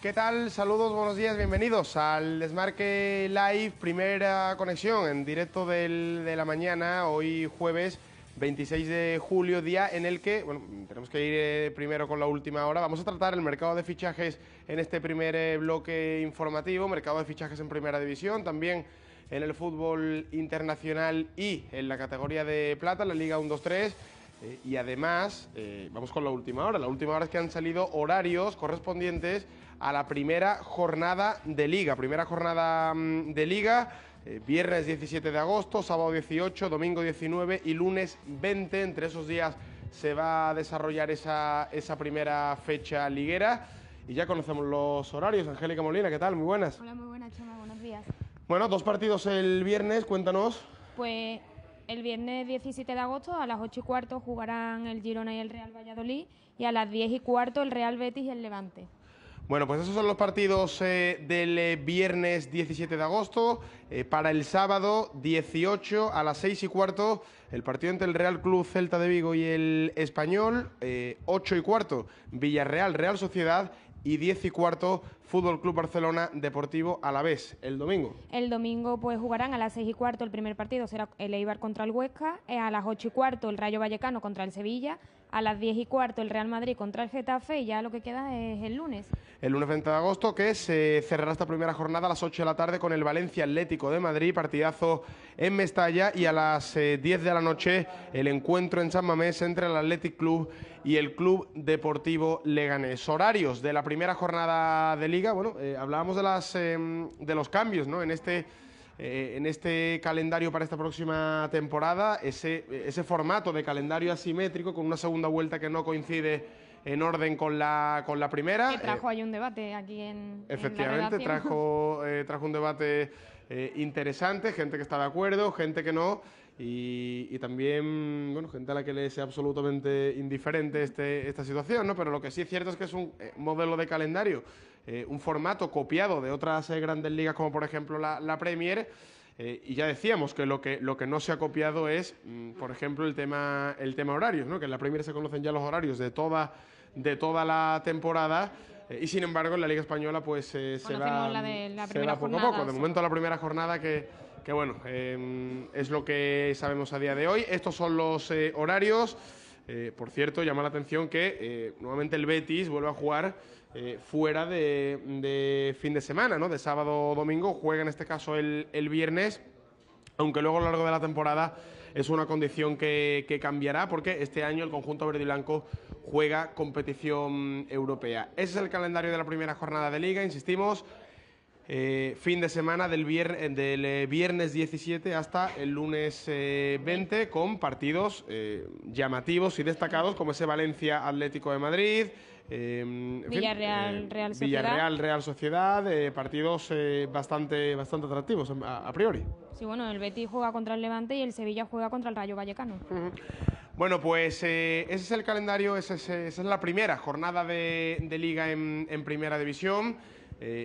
¿Qué tal? Saludos, buenos días, bienvenidos al Desmarque Live, primera conexión en directo de la mañana, hoy jueves 26 de julio, día en el que, bueno, tenemos que ir primero con la última hora. Vamos a tratar el mercado de fichajes en este primer bloque informativo, mercado de fichajes en primera división, también en el fútbol internacional y en la categoría de plata, la Liga 1-2-3. Y además, vamos con la última hora. La última hora es que han salido horarios correspondientes a la primera jornada de Liga. Primera jornada de Liga, viernes 17 de agosto, sábado 18, domingo 19 y lunes 20. Entre esos días se va a desarrollar esa primera fecha liguera. Y ya conocemos los horarios. Angélica Molina, ¿qué tal? Muy buenas. Hola, muy buenas, Chema. Buenos días. Bueno, dos partidos el viernes, cuéntanos. Pues el viernes 17 de agosto a las 8:15 jugarán el Girona y el Real Valladolid y a las 10:15 el Real Betis y el Levante. Bueno, pues esos son los partidos del viernes 17 de agosto. Para el sábado 18 a las 6:15, el partido entre el Real Club Celta de Vigo y el Español. 8:15, Villarreal, Real Sociedad. Y 10:15, Fútbol Club Barcelona, Deportivo Alavés. El domingo. El domingo pues jugarán a las 6:15 el primer partido, será el Eibar contra el Huesca. A las 8:15 el Rayo Vallecano contra el Sevilla. A las 10:15 el Real Madrid contra el Getafe y ya lo que queda es el lunes. El lunes 20 de agosto, que se cerrará esta primera jornada a las 8 de la tarde con el Valencia Atlético de Madrid, partidazo en Mestalla, y a las 10 de la noche el encuentro en San Mamés entre el Athletic Club y el Club Deportivo Leganés. Horarios de la primera jornada de Liga, bueno, hablábamos de los cambios, ¿no? En este calendario para esta próxima temporada, ese formato de calendario asimétrico con una segunda vuelta que no coincide en orden con la primera. Que trajo ahí un debate aquí efectivamente, en la trajo un debate interesante, gente que está de acuerdo, gente que no, y también, bueno, gente a la que le es absolutamente indiferente esta situación, ¿no? Pero lo que sí es cierto es que es un modelo de calendario, un formato copiado de otras grandes ligas, como por ejemplo la Premier. Y ya decíamos que lo que no se ha copiado es, por ejemplo, el tema horarios, ¿no? Que en la Premier se conocen ya los horarios de toda la temporada, y sin embargo en la Liga Española pues se va poco a poco. De momento la primera jornada que bueno, es lo que sabemos a día de hoy. Estos son los horarios. Por cierto, llama la atención que nuevamente el Betis vuelve a jugar fuera de fin de semana, ¿no? De sábado o domingo. Juega en este caso el viernes, aunque luego a lo largo de la temporada es una condición que cambiará, porque este año el conjunto verde y blanco juega competición europea. Ese es el calendario de la primera jornada de Liga, insistimos. Fin de semana del viernes 17 hasta el lunes 20, con partidos llamativos y destacados como ese Valencia Atlético de Madrid, Villarreal, Real Sociedad. Real Sociedad, partidos bastante atractivos a priori. Sí, bueno, el Betis juega contra el Levante y el Sevilla juega contra el Rayo Vallecano. Bueno, pues ese es el calendario, esa es la primera jornada de Liga en primera división.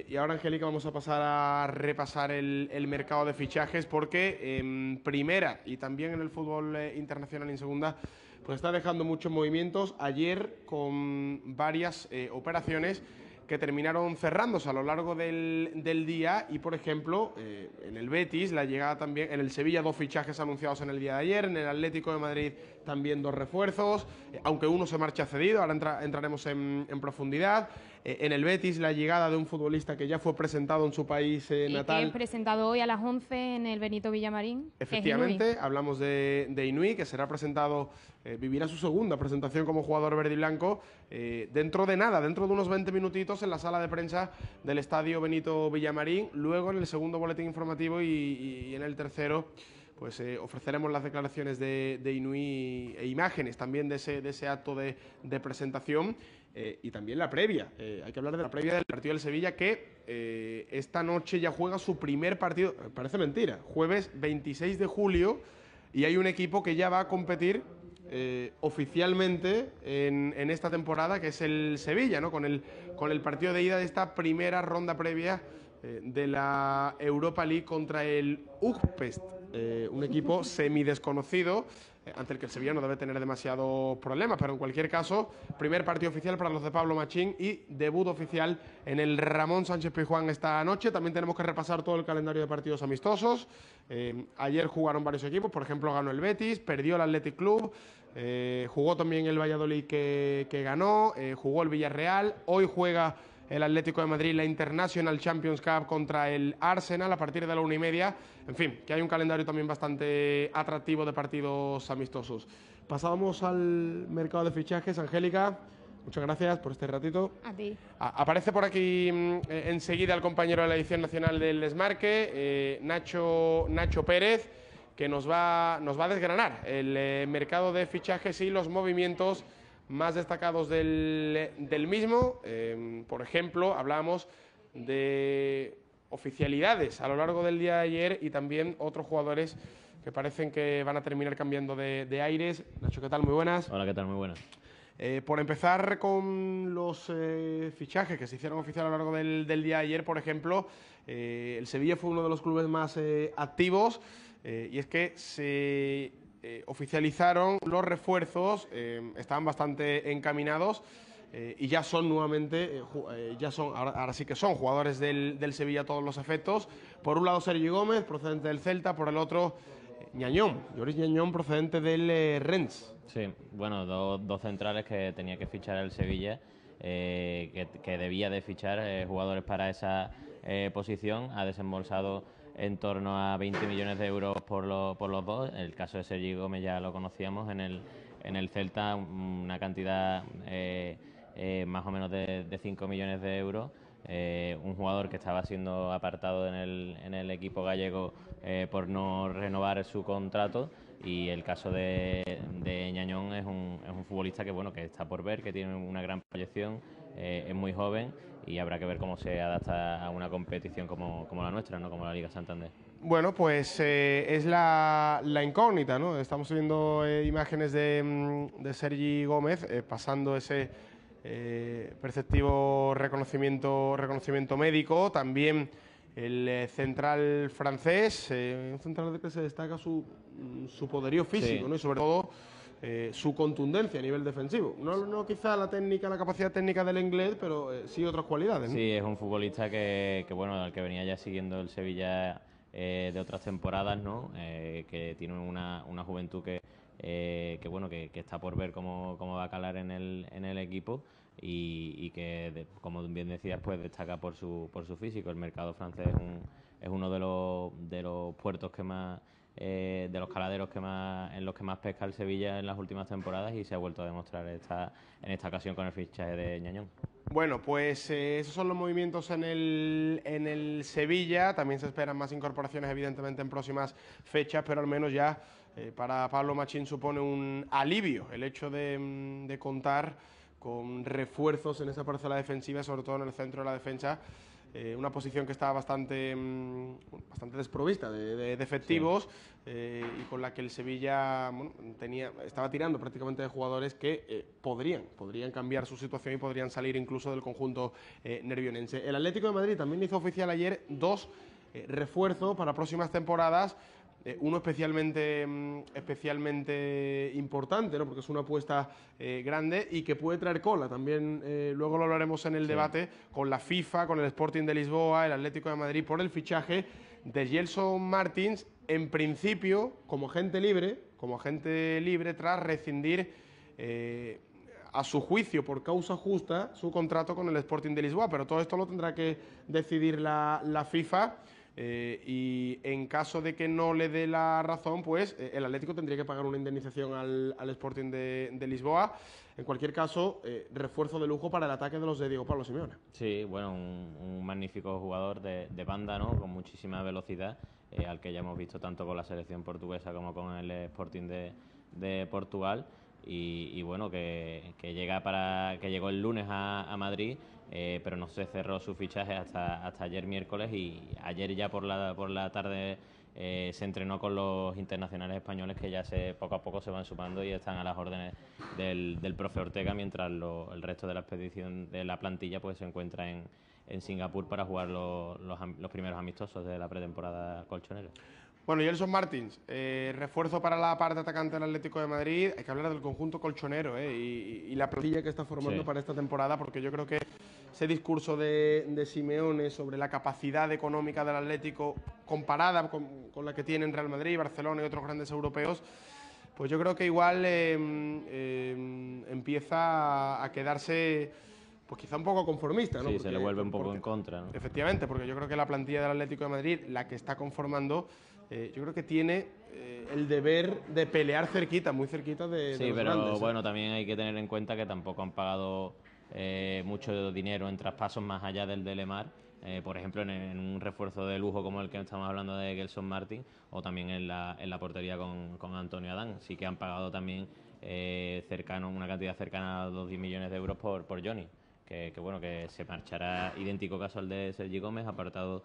Y ahora, Angélica, vamos a pasar a repasar el mercado de fichajes, porque en primera y también en el fútbol internacional en segunda pues está dejando muchos movimientos. Ayer con varias operaciones que terminaron cerrándose a lo largo del día, y por ejemplo en el Betis la llegada también, en el Sevilla 2 fichajes anunciados en el día de ayer, en el Atlético de Madrid también 2 refuerzos, aunque uno se marcha cedido, ahora entraremos en profundidad. En el Betis la llegada de un futbolista que ya fue presentado en su país natal. Y que es presentado hoy a las 11 en el Benito Villamarín. Efectivamente, hablamos de Inui, que será presentado, vivirá su segunda presentación como jugador verde y blanco dentro de nada, dentro de unos 20 minutitos en la sala de prensa del Estadio Benito Villamarín. Luego en el segundo boletín informativo y en el tercero pues ofreceremos las declaraciones de Inui e imágenes también de ese acto de presentación, y también la previa. Hay que hablar de la previa del partido del Sevilla, que esta noche ya juega su primer partido, parece mentira, jueves 26 de julio, y hay un equipo que ya va a competir oficialmente en esta temporada, que es el Sevilla, ¿no? Con el partido de ida de esta primera ronda previa de la Europa League contra el Újpest, un equipo semidesconocido ante el que el Sevilla no debe tener demasiados problemas, pero en cualquier caso, primer partido oficial para los de Pablo Machín y debut oficial en el Ramón Sánchez Pizjuán esta noche. También tenemos que repasar todo el calendario de partidos amistosos. Ayer jugaron varios equipos, por ejemplo ganó el Betis, perdió el Athletic Club, jugó también el Valladolid que ganó, jugó el Villarreal, hoy juega el Atlético de Madrid, la International Champions Cup contra el Arsenal a partir de la 1:30. En fin, que hay un calendario también bastante atractivo de partidos amistosos. Pasábamos al mercado de fichajes. Angélica, muchas gracias por este ratito. A ti. Aparece por aquí enseguida el compañero de la edición nacional del Desmarque, Nacho Pérez, que nos va a desgranar el mercado de fichajes y los movimientos más destacados del mismo. Por ejemplo, hablamos de oficialidades a lo largo del día de ayer y también otros jugadores que parecen que van a terminar cambiando de aires. Nacho, ¿qué tal? Muy buenas. Hola, ¿qué tal? Muy buenas. Por empezar con los fichajes que se hicieron oficial a lo largo del día de ayer, por ejemplo, el Sevilla fue uno de los clubes más activos y es que se oficializaron los refuerzos, estaban bastante encaminados y ya son nuevamente, ahora sí que son jugadores del Sevilla a todos los efectos. Por un lado Sergi Gómez, procedente del Celta, por el otro Lloris Ñañón, procedente del Rennes. Sí, bueno, dos centrales que tenía que fichar el Sevilla, que debía de fichar jugadores para esa posición. Ha desembolsado en torno a 20 millones de euros por los dos. El caso de Sergi Gómez ya lo conocíamos en el Celta, una cantidad más o menos de 5 millones de euros. Un jugador que estaba siendo apartado en el equipo gallego por no renovar su contrato, y el caso de Ñañón es un futbolista que está por ver, que tiene una gran proyección, es muy joven y habrá que ver cómo se adapta a una competición como la nuestra, ¿no? Como la Liga Santander. Bueno, pues es la incógnita, ¿no? Estamos viendo imágenes de Sergi Gómez pasando ese perceptivo reconocimiento médico. También el central francés, un central de que se destaca su poderío físico, sí, ¿no? Y sobre todo su contundencia a nivel defensivo. No quizá la capacidad técnica del inglés, pero sí otras cualidades, ¿no? Sí, es un futbolista que al que venía ya siguiendo el Sevilla de otras temporadas, ¿no? Que tiene una juventud que está por ver cómo va a calar en el equipo, y que, como bien decías, pues destaca por su físico. El mercado francés es uno de los puertos que más, de los caladeros en los que más pesca el Sevilla en las últimas temporadas, y se ha vuelto a demostrar en esta ocasión con el fichaje de Ñañón. Bueno, pues esos son los movimientos en el Sevilla. También se esperan más incorporaciones, evidentemente, en próximas fechas, pero al menos ya para Pablo Machín supone un alivio el hecho de contar con refuerzos en esa parcela defensiva, sobre todo en el centro de la defensa. Una posición que estaba bastante desprovista de efectivos, sí, y con la que el Sevilla estaba tirando prácticamente de jugadores que podrían cambiar su situación y podrían salir incluso del conjunto nervionense. El Atlético de Madrid también hizo oficial ayer dos refuerzos para próximas temporadas. Uno especialmente importante, ¿no? Porque es una apuesta grande y que puede traer cola. También luego lo hablaremos en el debate con la FIFA, con el Sporting de Lisboa, el Atlético de Madrid, por el fichaje de Gelson Martins, en principio como agente libre tras rescindir a su juicio por causa justa su contrato con el Sporting de Lisboa. Pero todo esto lo tendrá que decidir la FIFA. Y en caso de que no le dé la razón, pues el Atlético tendría que pagar una indemnización al Sporting de Lisboa. En cualquier caso, refuerzo de lujo para el ataque de los de Diego Pablo Simeone. Sí, bueno, un magnífico jugador de banda, ¿no? Con muchísima velocidad, al que ya hemos visto tanto con la selección portuguesa como con el Sporting de Portugal. Y bueno, que llegó el lunes a Madrid, pero no se cerró su fichaje hasta ayer miércoles, y ayer ya por la tarde se entrenó con los internacionales españoles, que ya poco a poco se van sumando y están a las órdenes del profe Ortega, mientras el resto de la expedición de la plantilla pues se encuentra en Singapur para jugar los primeros amistosos de la pretemporada colchonera. Bueno, Gelson Martins, refuerzo para la parte atacante del Atlético de Madrid. Hay que hablar del conjunto colchonero y la plantilla que está formando para esta temporada, porque yo creo que ese discurso de Simeone sobre la capacidad económica del Atlético comparada con la que tienen Real Madrid, Barcelona y otros grandes europeos, pues yo creo que igual empieza a quedarse, pues quizá un poco conformista, ¿no? Sí, se le vuelve un poco en contra, ¿no? Efectivamente, porque yo creo que la plantilla del Atlético de Madrid, la que está conformando, yo creo que tiene el deber de pelear cerquita, muy cerquita de Sí, los pero grandes, bueno, también hay que tener en cuenta que tampoco han pagado mucho dinero en traspasos más allá del de Lemar. Por ejemplo, en un refuerzo de lujo como el que estamos hablando de Gelson Martin, o también en la portería con Antonio Adán. Sí que han pagado también una cantidad cercana a los 10 millones de euros por Johnny, que bueno, que se marchará, idéntico caso al de Sergi Gómez, apartado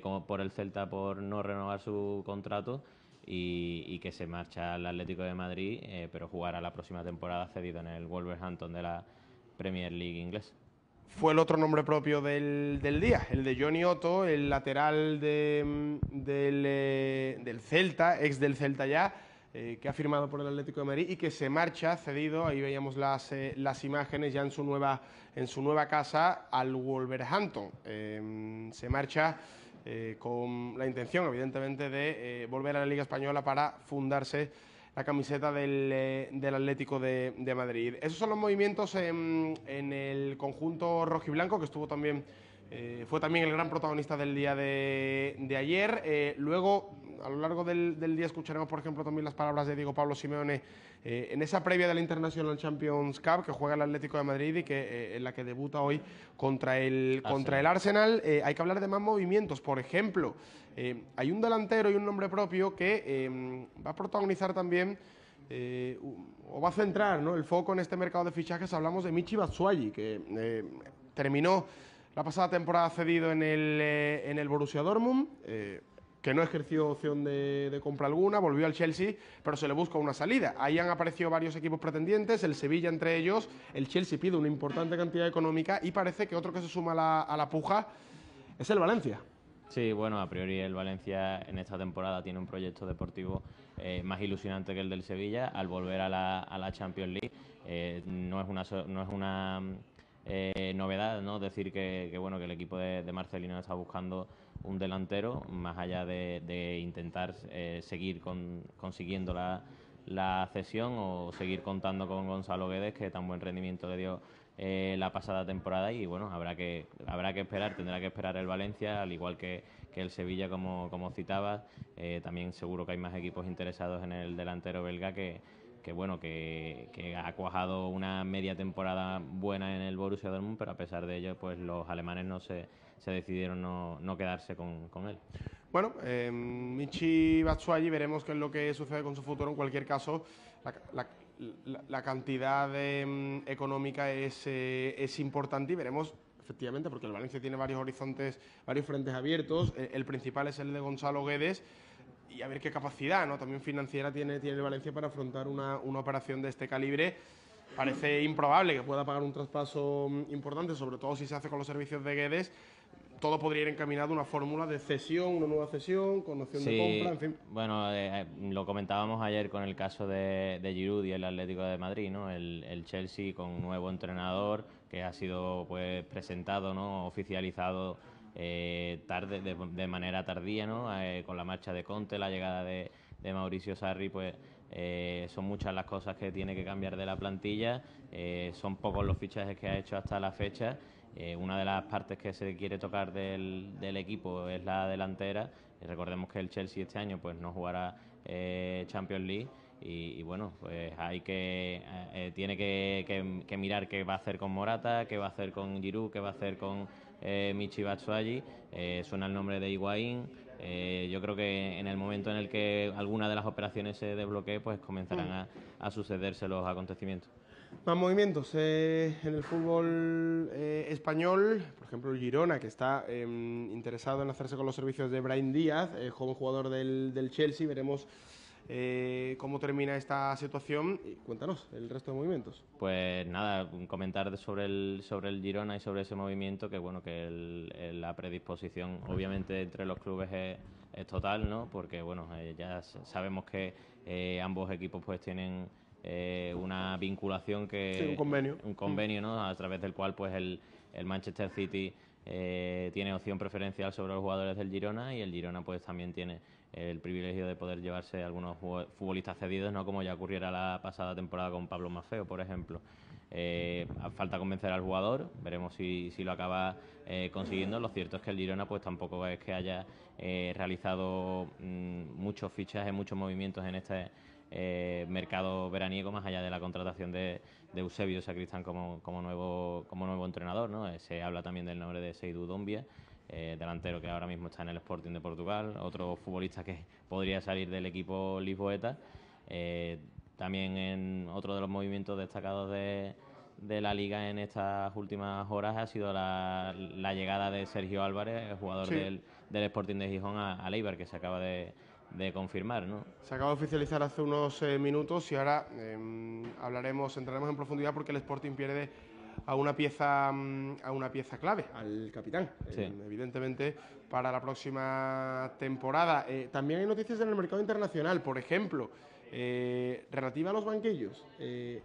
como por el Celta por no renovar su contrato, y que se marcha al Atlético de Madrid, pero jugará la próxima temporada cedido en el Wolverhampton de la Premier League inglesa. Fue el otro nombre propio del día, el de Johnny Otto, el lateral del Celta, ex del Celta ya, que ha firmado por el Atlético de Madrid y que se marcha cedido, ahí veíamos las imágenes ya en su nueva casa, al Wolverhampton. Se marcha con la intención, evidentemente, de volver a la Liga Española para fundarse la camiseta del Atlético de Madrid. Esos son los movimientos en el conjunto rojiblanco, que estuvo también, fue también el gran protagonista del día de ayer. Luego, a lo largo del día, escucharemos, por ejemplo, también las palabras de Diego Pablo Simeone en esa previa de la International Champions Cup que juega el Atlético de Madrid y que en la que debuta hoy contra el Arsenal. Hay que hablar de más movimientos. Por ejemplo, hay un delantero y un nombre propio que va a protagonizar también o va a centrar, ¿no?, el foco en este mercado de fichajes. Hablamos de Michy Batshuayi, que terminó la pasada temporada cedido en el Borussia Dortmund, que no ejerció opción de compra alguna, volvió al Chelsea, pero se le busca una salida. Ahí han aparecido varios equipos pretendientes, el Sevilla entre ellos. El Chelsea pide una importante cantidad económica y parece que otro que se suma a la puja es el Valencia. Sí, bueno, a priori el Valencia en esta temporada tiene un proyecto deportivo más ilusionante que el del Sevilla. Al volver a la Champions League, no es una novedad, ¿no?, decir que bueno, que el equipo de Marcelino está buscando un delantero, más allá de intentar seguir consiguiendo la cesión o seguir contando con Gonzalo Guedes, que tan buen rendimiento le dio la pasada temporada. Y bueno, habrá que esperar, tendrá que esperar el Valencia, al igual que el Sevilla, como citabas. También seguro que hay más equipos interesados en el delantero belga, que ha cuajado una media temporada buena en el Borussia Dortmund, pero a pesar de ello, pues los alemanes se decidieron no quedarse con él. Bueno, Michy Batshuayi, veremos qué es lo que sucede con su futuro. En cualquier caso, la cantidad económica es importante, y veremos, efectivamente, porque el Valencia tiene varios horizontes, varios frentes abiertos. El principal es el de Gonzalo Guedes, y a ver qué capacidad, ¿no?, también financiera tiene el Valencia para afrontar una operación de este calibre. Parece improbable que pueda pagar un traspaso importante, sobre todo si se hace con los servicios de Guedes. Todo podría ir encaminado a una fórmula de cesión, una nueva cesión, con opción de compra, en fin. Bueno, lo comentábamos ayer con el caso de Giroud y el Atlético de Madrid, ¿no? El Chelsea con un nuevo entrenador que ha sido, pues, presentado, ¿no?, oficializado tarde, de manera tardía, ¿no? Con la marcha de Conte, la llegada de Mauricio Sarri, pues son muchas las cosas que tiene que cambiar de la plantilla. Son pocos los fichajes que ha hecho hasta la fecha. Una de las partes que se quiere tocar del equipo es la delantera. Recordemos que el Chelsea este año pues no jugará Champions League, y bueno, pues tiene que mirar qué va a hacer con Morata, qué va a hacer con Giroud, qué va a hacer con Michy Batshuayi. Suena el nombre de Higuaín. Yo creo que en el momento en el que alguna de las operaciones se desbloquee, pues comenzarán a sucederse los acontecimientos. Más movimientos en el fútbol español. Por ejemplo, el Girona, que está interesado en hacerse con los servicios de Brahim Díaz, joven jugador del Chelsea. Veremos cómo termina esta situación y cuéntanos el resto de movimientos. Pues nada, comentar sobre el Girona y sobre ese movimiento, que bueno, que la predisposición obviamente entre los clubes es total, ¿no? Porque bueno, ya sabemos que ambos equipos pues tienen una vinculación que... Sí, un convenio, ¿no? A través del cual pues el Manchester City tiene opción preferencial sobre los jugadores del Girona, y el Girona pues también tiene el privilegio de poder llevarse algunos futbolistas cedidos, no como ya ocurriera la pasada temporada con Pablo Maffeo, por ejemplo. Falta convencer al jugador, veremos si lo acaba consiguiendo. Lo cierto es que el Girona pues tampoco es que haya realizado muchos fichajes, muchos movimientos en este mercado veraniego, más allá de la contratación de Eusebio Sacristán como nuevo entrenador, ¿no? Se habla también del nombre de Seydou Doumbia, delantero que ahora mismo está en el Sporting de Portugal, otro futbolista que podría salir del equipo lisboeta. También en otro de los movimientos destacados de la Liga en estas últimas horas ha sido la llegada de Sergio Álvarez, el jugador del Sporting de Gijón, al Eibar, que se acaba de confirmar, ¿no? Se acaba de oficializar hace unos minutos y ahora entraremos en profundidad porque el Sporting pierde a una pieza clave, al capitán, sí. Evidentemente para la próxima temporada. También hay noticias en el mercado internacional, por ejemplo, relativa a los banquillos.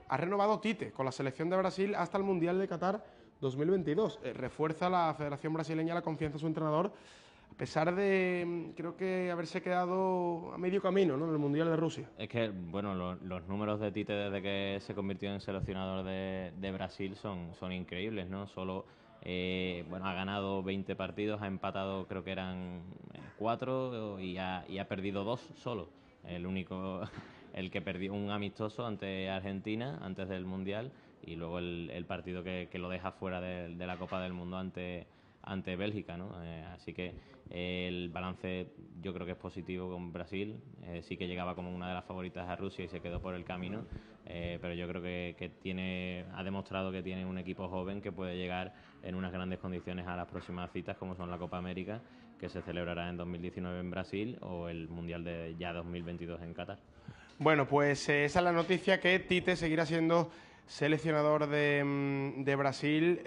Ha renovado Tite con la selección de Brasil hasta el Mundial de Qatar 2022. Refuerza la Federación Brasileña la confianza de su entrenador, a pesar de, creo que haberse quedado a medio camino, ¿no?, en el Mundial de Rusia. Es que, bueno, los números de Tite desde que se convirtió en seleccionador de Brasil son increíbles, ¿no? Solo, ha ganado 20 partidos, ha empatado, creo que eran 4 y ha perdido 2 solo. El que perdió un amistoso ante Argentina, antes del Mundial, y luego el partido que lo deja fuera de la Copa del Mundo ante Bélgica, ¿no? Así que el balance yo creo que es positivo con Brasil. Sí que llegaba como una de las favoritas a Rusia y se quedó por el camino, pero yo creo que ha demostrado que tiene un equipo joven que puede llegar en unas grandes condiciones a las próximas citas, como son la Copa América, que se celebrará en 2019 en Brasil, o el Mundial de ya 2022 en Qatar. Bueno, pues esa es la noticia, que Tite seguirá siendo seleccionador de Brasil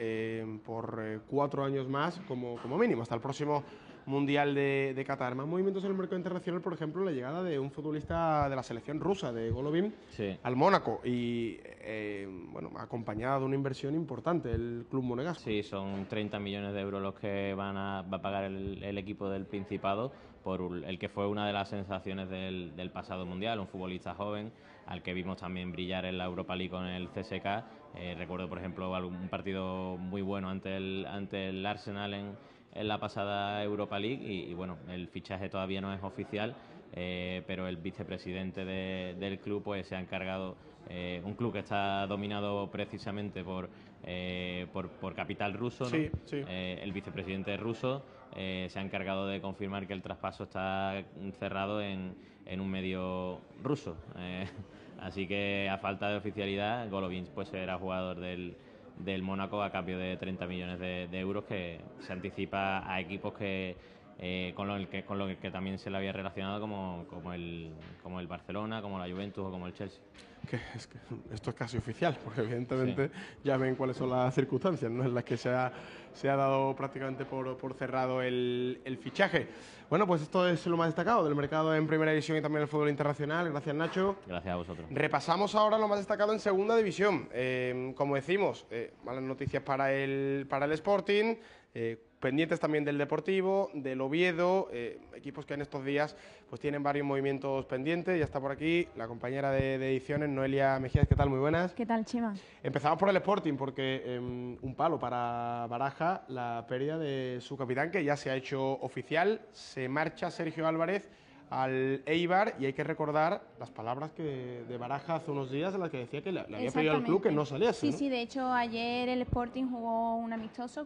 por 4 años más, como mínimo, hasta el próximo Mundial de Qatar. Más movimientos en el mercado internacional, por ejemplo, la llegada de un futbolista de la selección rusa, de Golovin, sí, al Mónaco, y acompañado de una inversión importante, el club monegasco. Sí, son 30 millones de euros los que va a pagar el equipo del Principado por el que fue una de las sensaciones del pasado Mundial, un futbolista joven al que vimos también brillar en la Europa League con el CSKA. Recuerdo, por ejemplo, un partido muy bueno ante el Arsenal en la pasada Europa League, y bueno, el fichaje todavía no es oficial, pero el vicepresidente del club pues se ha encargado, un club que está dominado precisamente por capital ruso, ¿no? Sí, sí. El vicepresidente ruso se ha encargado de confirmar que el traspaso está cerrado en un medio ruso. Así que, a falta de oficialidad, Golovin pues será jugador del Mónaco a cambio de 30 millones de euros, que se anticipa a equipos con lo que también se le había relacionado, como el Barcelona, como la Juventus o como el Chelsea. Esto es casi oficial, porque evidentemente sí, ya ven cuáles son las circunstancias, ¿no?, en las que se ha dado prácticamente por cerrado el fichaje. Bueno, pues esto es lo más destacado del mercado en Primera División y también el fútbol internacional. Gracias, Nacho. Gracias a vosotros. Repasamos ahora lo más destacado en Segunda División. Como decimos, malas noticias para el Sporting, pendientes también del Deportivo, del Oviedo, equipos que en estos días pues tienen varios movimientos pendientes. Ya está por aquí la compañera de ediciones, Noelia Mejías. ¿Qué tal? Muy buenas. ¿Qué tal, Chema? Empezamos por el Sporting, porque un palo para Baraja, la pérdida de su capitán, que ya se ha hecho oficial. Se marcha Sergio Álvarez al Eibar, y hay que recordar las palabras de Baraja hace unos días, en las que decía que le había pedido al club que no saliese, Sí, ¿no? sí, de hecho ayer el Sporting jugó un amistoso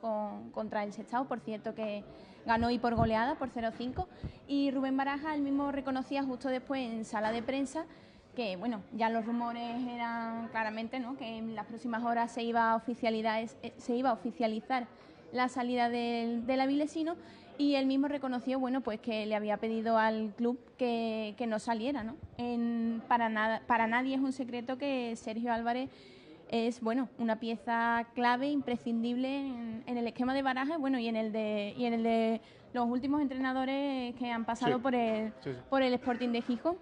contra el Sestao, por cierto que ganó y por goleada, por 0-5, y Rubén Baraja él mismo reconocía justo después en sala de prensa que, bueno, ya los rumores eran claramente, ¿no?, que en las próximas horas se iba a oficializar la salida del avilesino, y él mismo reconoció, bueno, pues que le había pedido al club que no saliera, ¿no? Para nadie es un secreto que Sergio Álvarez es, bueno, una pieza clave, imprescindible en el esquema de Baraja, bueno, y en el de los últimos entrenadores que han pasado por el Sporting de Gijón.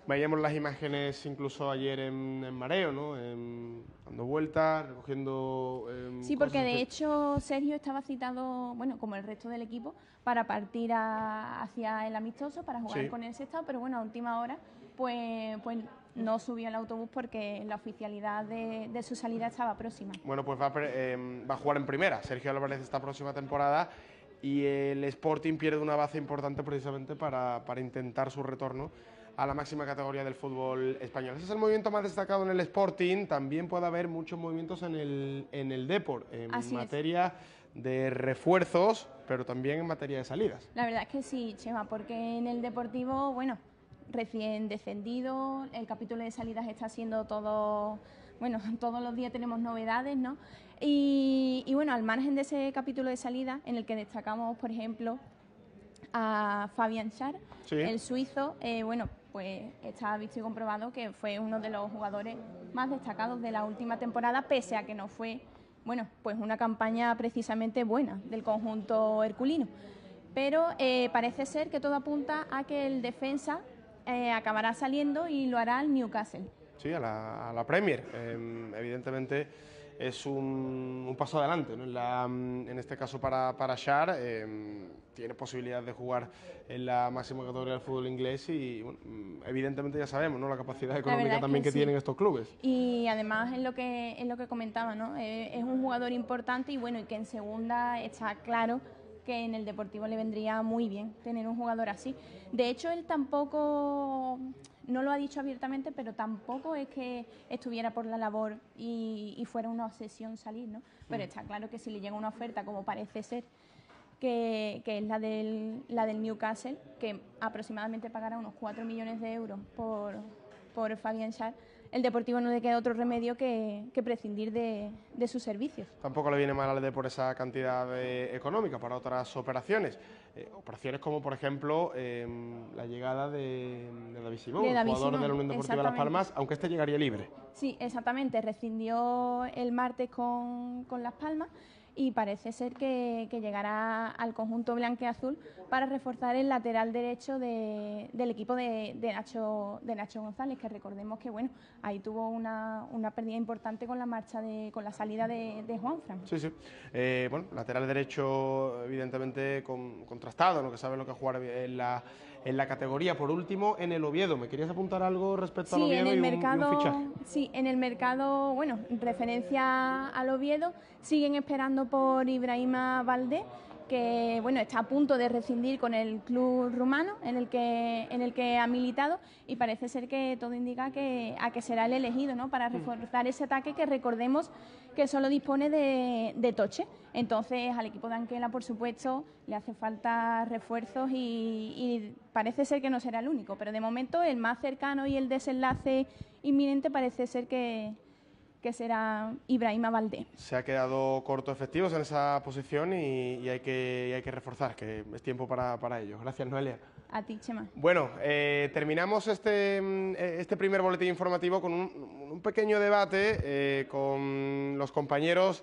Veíamos las imágenes incluso ayer en mareo, ¿no? Dando vueltas, recogiendo... sí, porque de hecho Sergio estaba citado, bueno, como el resto del equipo, para partir hacia el amistoso, para jugar con el Sestao, pero bueno, a última hora, pues no subió al autobús porque la oficialidad de su salida estaba próxima. Bueno, pues va a jugar en primera, Sergio Álvarez, esta próxima temporada, y el Sporting pierde una baza importante precisamente para intentar su retorno a la máxima categoría del fútbol español. Ese es el movimiento más destacado en el Sporting. También puede haber muchos movimientos en el Depor, en materia de refuerzos, pero también en materia de salidas. La verdad es que sí, Chema, porque en el Deportivo, bueno, recién descendido, el capítulo de salidas está siendo todo, bueno, todos los días tenemos novedades, ¿no? Y bueno, al margen de ese capítulo de salida, en el que destacamos, por ejemplo, a Fabian Schär, el suizo, bueno, pues está visto y comprobado que fue uno de los jugadores más destacados de la última temporada, pese a que no fue, bueno, pues una campaña precisamente buena del conjunto herculino. Pero parece ser que todo apunta a que el defensa acabará saliendo y lo hará al Newcastle. Sí, a la Premier. Evidentemente es un paso adelante, ¿no? En este caso para Schär, tiene posibilidad de jugar en la máxima categoría del fútbol inglés y bueno, evidentemente ya sabemos, ¿no?, la capacidad económica también que tienen estos clubes. Y además es lo que comentaba, ¿no? Es un jugador importante y bueno, y que en segunda está claro que en el Deportivo le vendría muy bien tener un jugador así. De hecho, él tampoco, no lo ha dicho abiertamente, pero tampoco es que estuviera por la labor y fuera una obsesión salir, ¿no? Pero está claro que si le llega una oferta, como parece ser, que es la del Newcastle, que aproximadamente pagará unos 4 millones de euros por Fabian Schär, el Deportivo no le queda otro remedio que prescindir de sus servicios. Tampoco le viene mal al Depor esa cantidad económica para otras operaciones. Operaciones como, por ejemplo, la llegada de David Simón, el jugador de la Unión Deportiva Las Palmas, aunque este llegaría libre. Sí, exactamente. Rescindió el martes con Las Palmas y parece ser que llegará al conjunto blanqueazul para reforzar el lateral derecho del equipo de Nacho González, que recordemos que bueno, ahí tuvo una pérdida importante con la con la salida de Juanfran. Sí, sí. Bueno, lateral derecho evidentemente contrastado, ¿no?, que sabe lo que jugar en la categoría. Por último, en el Oviedo, ¿me querías apuntar algo respecto al Oviedo y un fichaje? Sí, en el mercado, bueno, en referencia al Oviedo, siguen esperando por Ibrahima Valdé, que bueno, está a punto de rescindir con el club rumano en el que ha militado, y parece ser que todo indica a que será el elegido, ¿no?, para reforzar ese ataque, que recordemos que solo dispone de Toche. Entonces al equipo de Anquela, por supuesto, le hace falta refuerzos y parece ser que no será el único, pero de momento el más cercano y el desenlace inminente parece ser que será Ibrahima Valdé. Se ha quedado corto efectivos en esa posición y hay que reforzar, que es tiempo para ello. Gracias, Noelia. A ti, Chema. Bueno, terminamos este primer boletín informativo con un pequeño debate con los compañeros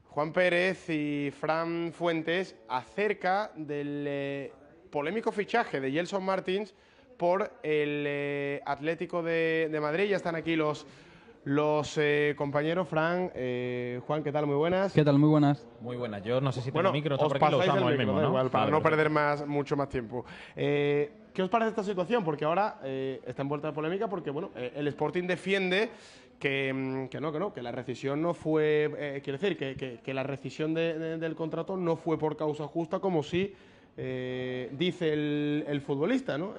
Juan Pérez y Fran Fuentes acerca del polémico fichaje de Gelson Martins por el Atlético de Madrid. Ya están aquí los compañeros. Fran, Juan, ¿qué tal? Muy buenas. ¿Qué tal? Muy buenas. Muy buenas. Yo no sé si tengo Bueno, micro, os porque lo pasáis usamos el el mismo, ¿no? igual, para Vale, no perfecto. perder mucho más tiempo. ¿Qué os parece esta situación? Porque ahora está envuelta en polémica porque bueno, el Sporting defiende que la rescisión no fue, quiere decir, que la rescisión del contrato no fue por causa justa, como sí dice el futbolista, ¿no?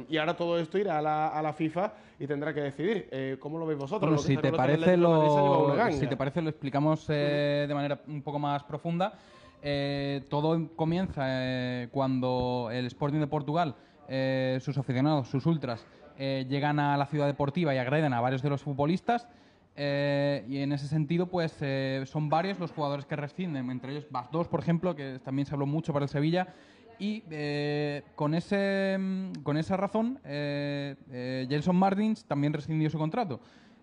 Y ahora todo esto irá a la FIFA y tendrá que decidir. ¿Cómo lo veis vosotros? Bueno, si te parece lo explicamos de manera un poco más profunda. Todo comienza cuando el Sporting de Portugal, sus aficionados, sus ultras, llegan a la ciudad deportiva y agreden a varios de los futbolistas. Y en ese sentido, pues son varios los jugadores que rescinden, entre ellos Bas-Dos, por ejemplo, que también se habló mucho para el Sevilla. Y con esa razón, Gelson Martins también rescindió su contrato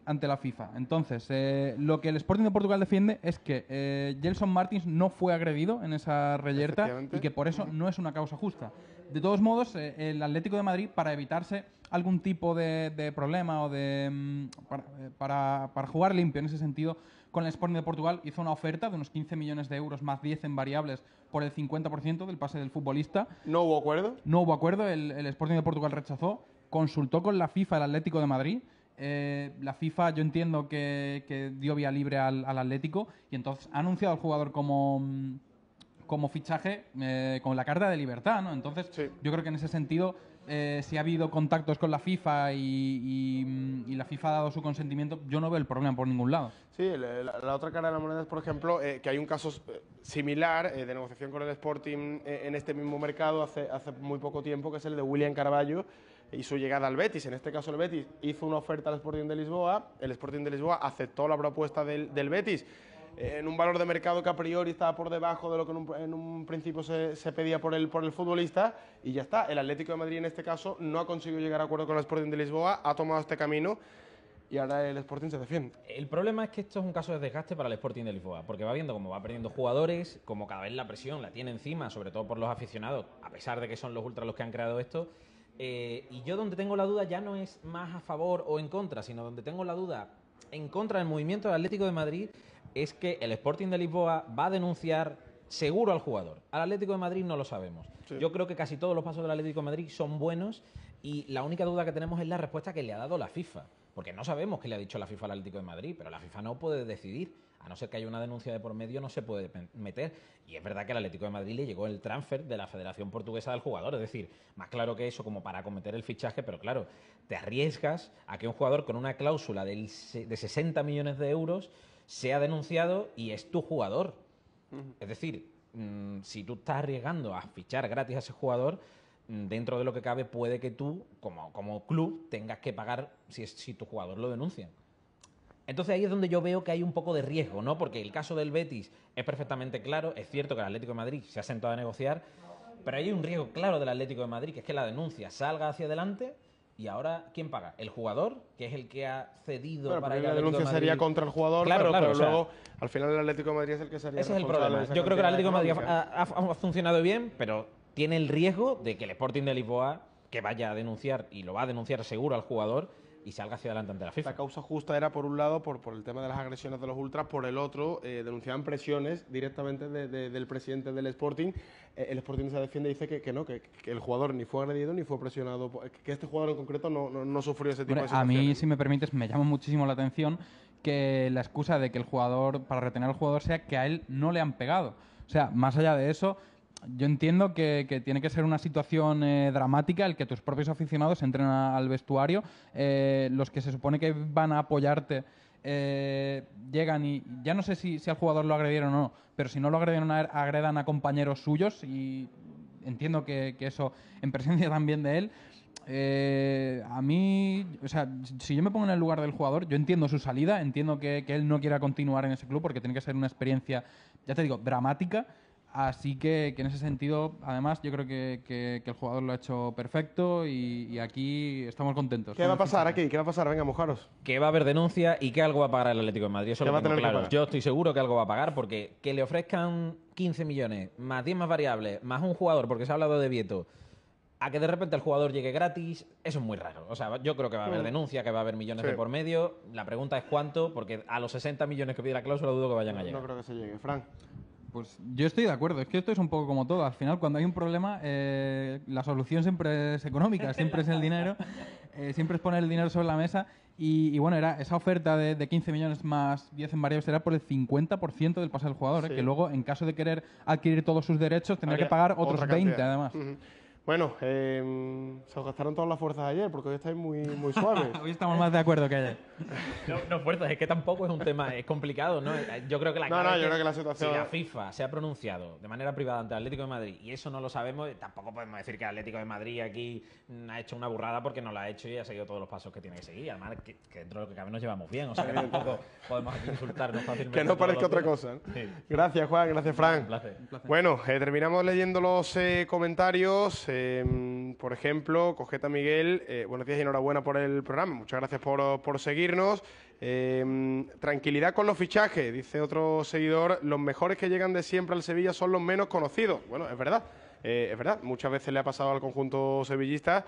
ante la FIFA. Entonces, lo que el Sporting de Portugal defiende es que Gelson Martins no fue agredido en esa reyerta y que por eso no es una causa justa. De todos modos, el Atlético de Madrid, para evitarse algún tipo de problema o para jugar limpio en ese sentido, con el Sporting de Portugal hizo una oferta de unos 15 millones de euros más 10 en variables por el 50% del pase del futbolista. ¿No hubo acuerdo? No hubo acuerdo, el Sporting de Portugal rechazó, consultó con la FIFA el Atlético de Madrid. La FIFA, yo entiendo que dio vía libre al Atlético y entonces ha anunciado al jugador como fichaje con la carta de libertad, ¿no? Entonces, sí, yo creo que en ese sentido, si ha habido contactos con la FIFA y la FIFA ha dado su consentimiento, yo no veo el problema por ningún lado. Sí, la otra cara de la moneda es, por ejemplo, que hay un caso similar de negociación con el Sporting en este mismo mercado hace muy poco tiempo, que es el de William Carvalho y su llegada al Betis. En este caso, el Betis hizo una oferta al Sporting de Lisboa, el Sporting de Lisboa aceptó la propuesta del Betis en un valor de mercado que a priori estaba por debajo de lo que en un principio se pedía por el futbolista, y ya está. El Atlético de Madrid en este caso no ha conseguido llegar a acuerdo con el Sporting de Lisboa, ha tomado este camino y ahora el Sporting se defiende. El problema es que esto es un caso de desgaste para el Sporting de Lisboa, porque va viendo cómo va perdiendo jugadores, como cada vez la presión la tiene encima, sobre todo por los aficionados, a pesar de que son los ultras los que han creado esto. Y yo donde tengo la duda ya no es más a favor o en contra, sino donde tengo la duda en contra del movimiento del Atlético de Madrid es que el Sporting de Lisboa va a denunciar seguro al jugador. Al Atlético de Madrid no lo sabemos. Sí. Yo creo que casi todos los pasos del Atlético de Madrid son buenos y la única duda que tenemos es la respuesta que le ha dado la FIFA. Porque no sabemos qué le ha dicho la FIFA al Atlético de Madrid, pero la FIFA no puede decidir. A no ser que haya una denuncia de por medio, no se puede meter. Y es verdad que al Atlético de Madrid le llegó el transfer de la Federación Portuguesa del jugador. Es decir, más claro que eso como para acometer el fichaje, pero claro, te arriesgas a que un jugador con una cláusula de 60 millones de euros sea denunciado y es tu jugador. Es decir, si tú estás arriesgando a fichar gratis a ese jugador, dentro de lo que cabe puede que tú, como club, tengas que pagar si tu jugador lo denuncia. Entonces ahí es donde yo veo que hay un poco de riesgo, ¿no? Porque el caso del Betis es perfectamente claro, es cierto que el Atlético de Madrid se ha sentado a negociar, pero hay un riesgo claro del Atlético de Madrid, que es que la denuncia salga hacia adelante. ¿Y ahora quién paga? ¿El jugador? Que es el que ha cedido para el Atlético de Madrid. La denuncia sería contra el jugador, claro, pero o sea, luego al final el Atlético de Madrid es el que sería. Ese es el problema. Yo creo que el Atlético de Madrid ha funcionado bien, pero tiene el riesgo de que el Sporting de Lisboa, que vaya a denunciar, y lo va a denunciar seguro al jugador, y salga hacia adelante ante la FIFA. La causa justa era, por un lado, por el tema de las agresiones de los ultras, por el otro, denunciaban presiones directamente del presidente del Sporting. El Sporting se defiende y dice que no, que el jugador ni fue agredido ni fue presionado, que este jugador en concreto no sufrió ese tipo de situaciones. A mí, si me permites, me llama muchísimo la atención que la excusa de que el jugador, para retener al jugador, sea que a él no le han pegado. O sea, más allá de eso, yo entiendo que tiene que ser una situación dramática el que tus propios aficionados entren al vestuario, los que se supone que van a apoyarte llegan y ya no sé si al jugador lo agredieron o no, pero si no lo agredieron, agredan a compañeros suyos, y entiendo que eso en presencia también de él. A mí, o sea, si yo me pongo en el lugar del jugador, yo entiendo su salida, entiendo que él no quiera continuar en ese club porque tiene que ser una experiencia, ya te digo, dramática. Así que en ese sentido, además, yo creo que el jugador lo ha hecho perfecto y aquí estamos contentos. ¿Qué va a pasar aquí? ¿Qué va a pasar? Venga, mojaros. Que va a haber denuncia y que algo va a pagar el Atlético de Madrid. Eso lo tengo claro. Yo estoy seguro que algo va a pagar, porque que le ofrezcan 15 millones, más 10 más variables, más un jugador, porque se ha hablado de Vieto, a que de repente el jugador llegue gratis, eso es muy raro. O sea, yo creo que va a haber denuncia, que va a haber millones de por medio. La pregunta es cuánto, porque a los 60 millones que pide la cláusula dudo que vayan a llegar. No creo que se llegue. Fran. Pues yo estoy de acuerdo, es que esto es un poco como todo. Al final, cuando hay un problema, la solución siempre es económica, siempre es el dinero, siempre es poner el dinero sobre la mesa. Y bueno, era esa oferta de 15 millones más 10 en variables era por el 50% del pase del jugador, que luego, en caso de querer adquirir todos sus derechos, tendrá que pagar otros 20 además. Bueno, se os gastaron todas las fuerzas ayer porque hoy estáis muy suaves. Hoy estamos más de acuerdo que ayer. No, fuerzas, es que tampoco es un tema, es complicado, ¿no? Yo creo que la clave es yo creo que la situación... Si la FIFA se ha pronunciado de manera privada ante el Atlético de Madrid y eso no lo sabemos, tampoco podemos decir que el Atlético de Madrid aquí ha hecho una burrada porque no la ha hecho y ha seguido todos los pasos que tiene que seguir. Además, que dentro de lo que cabe nos llevamos bien, o sea que tampoco podemos aquí insultarnos fácilmente. Que no parezca otra cosa. Sí. Gracias, Juan, gracias, Fran. Un placer. Bueno, terminamos leyendo los comentarios. Por ejemplo, Cogeta Miguel, buenos días y enhorabuena por el programa. Muchas gracias por seguirnos. Tranquilidad con los fichajes, dice otro seguidor. Los mejores que llegan de siempre al Sevilla son los menos conocidos. Bueno, es verdad. Es verdad, muchas veces le ha pasado al conjunto sevillista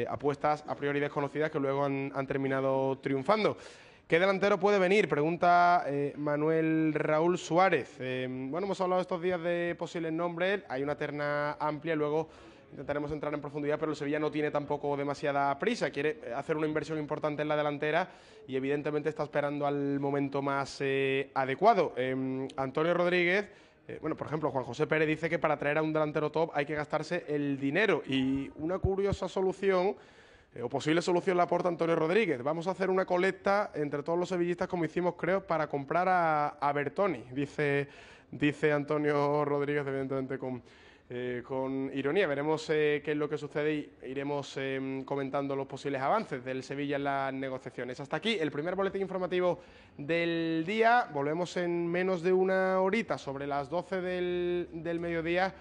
apuestas a priori desconocidas que luego han terminado triunfando. ¿Qué delantero puede venir? Pregunta Manuel Raúl Suárez. Bueno, hemos hablado estos días de posibles nombres, hay una terna amplia, luego intentaremos entrar en profundidad, pero el Sevilla no tiene tampoco demasiada prisa, quiere hacer una inversión importante en la delantera y evidentemente está esperando al momento más adecuado. Antonio Rodríguez, bueno, por ejemplo, Juan José Pérez dice que para traer a un delantero top hay que gastarse el dinero y una curiosa solución o posible solución la aporta Antonio Rodríguez. Vamos a hacer una colecta entre todos los sevillistas como hicimos, creo, para comprar a Bertoni, dice Antonio Rodríguez, evidentemente con ironía. Veremos qué es lo que sucede y iremos comentando los posibles avances del Sevilla en las negociaciones. Hasta aquí el primer boletín informativo del día. Volvemos en menos de una horita, sobre las 12 del mediodía,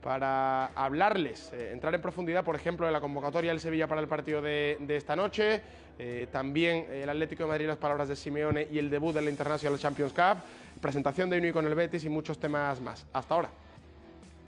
para hablarles, entrar en profundidad, por ejemplo, de la convocatoria del Sevilla para el partido de esta noche, también el Atlético de Madrid, las palabras de Simeone y el debut de la International Champions Cup, presentación de Unai con el Betis y muchos temas más. Hasta ahora.